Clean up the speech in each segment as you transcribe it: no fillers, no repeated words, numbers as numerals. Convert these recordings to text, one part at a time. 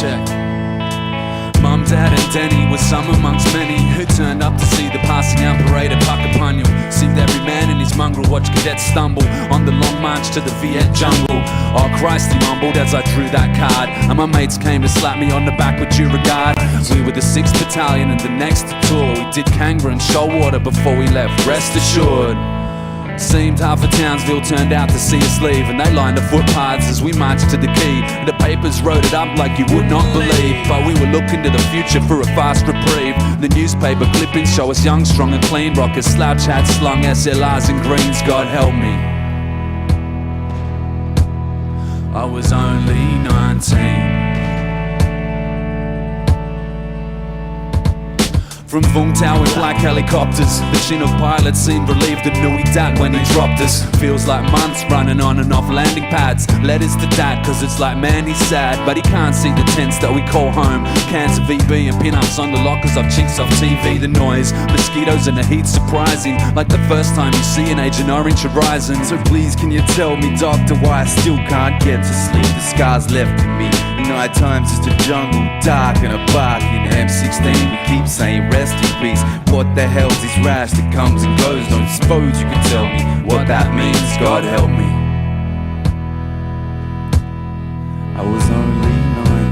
check. Mum, Dad and Denny were some amongst many who turned up to see the passing out parade at Puckapunyal. Seemed every man and his mongrel watched cadets stumble on the long march to the Viet jungle. Oh Christ, he mumbled as I drew that card, and my mates came to slap me on the back with due regard. We were the 6th Battalion and the next tour we did Kangaroo and Shoalwater before we left, rest assured. Seemed half of Townsville turned out to see us leave, and they lined the footpaths as we marched to the quay. The papers wrote it up like you would not believe, but we were looking to the future for a fast reprieve. The newspaper clippings show us young, strong and clean rockers, slouch hats, slung SLRs and greens, God help me. I was only 19. From Vungtao with black helicopters, the Chinook pilot seemed relieved and knew he'd dat when he dropped us. Feels like months running on and off landing pads. Letters to Dad, cause it's like man he's sad, but he can't see the tents that we call home. Cans of VB and pin-ups on the lockers of chicks off TV. The noise, mosquitoes and the heat surprising, like the first time you see an Agent Orange horizon. So please can you tell me, doctor, why I still can't get to sleep? The scars left in me, night time's just a jungle, dark and a bark. In M16 we keep saying rest in peace. What the hell's this rash that comes and goes? Don't suppose you can tell me what that means, God help me. I was only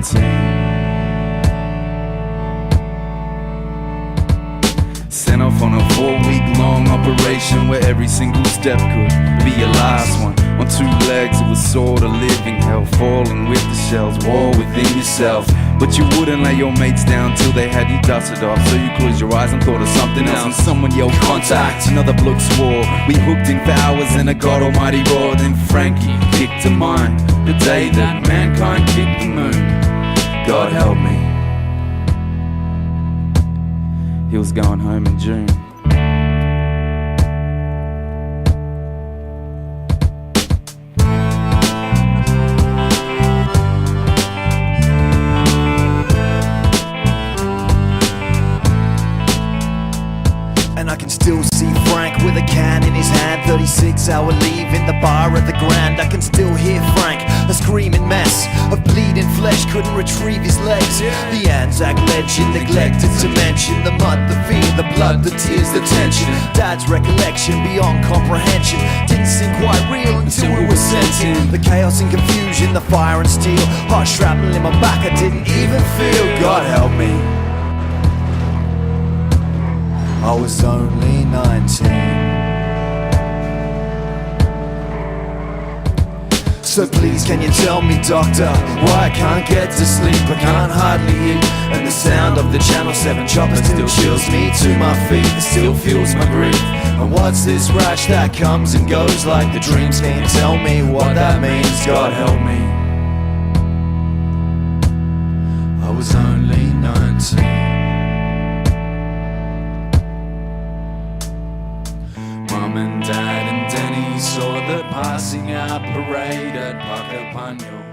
19. Sent off on a 4-week-long operation where every single step could be your last one. On 2 legs it was sort of living hell, falling with the shells, war within yourself. But you wouldn't lay your mates down till they had you dusted off, so you closed your eyes and thought of something else, and someone yelled contact. Another bloke swore. We hooked in for hours and a God almighty roar. Then Frankie kicked to mind the day that mankind kicked the moon. God help me. He was going home in June. And I can still see Frank with a can in his hand, 36-hour leave in the bar at the Grand. I can still hear Frank, a screaming mess of bleeding flesh, couldn't retrieve his legs. The ANZAC legend, neglected to mention the mud, the fear, the blood, the tears, the tension. Dad's recollection beyond comprehension didn't seem quite real until we were sent in. The chaos and confusion, the fire and steel, hot shrapnel in my back I didn't even feel. God help me. I was only 19. So please can you tell me, doctor, why I can't get to sleep? I can't hardly eat, and the sound of the Channel 7 chopper still chills me to my feet. It still fuels my grief. And what's this rash that comes and goes like the dreams? Can you tell me what that means? God help me. I was only 19. Mum and Dad and Denny saw the passing out parade at Puckapunyal.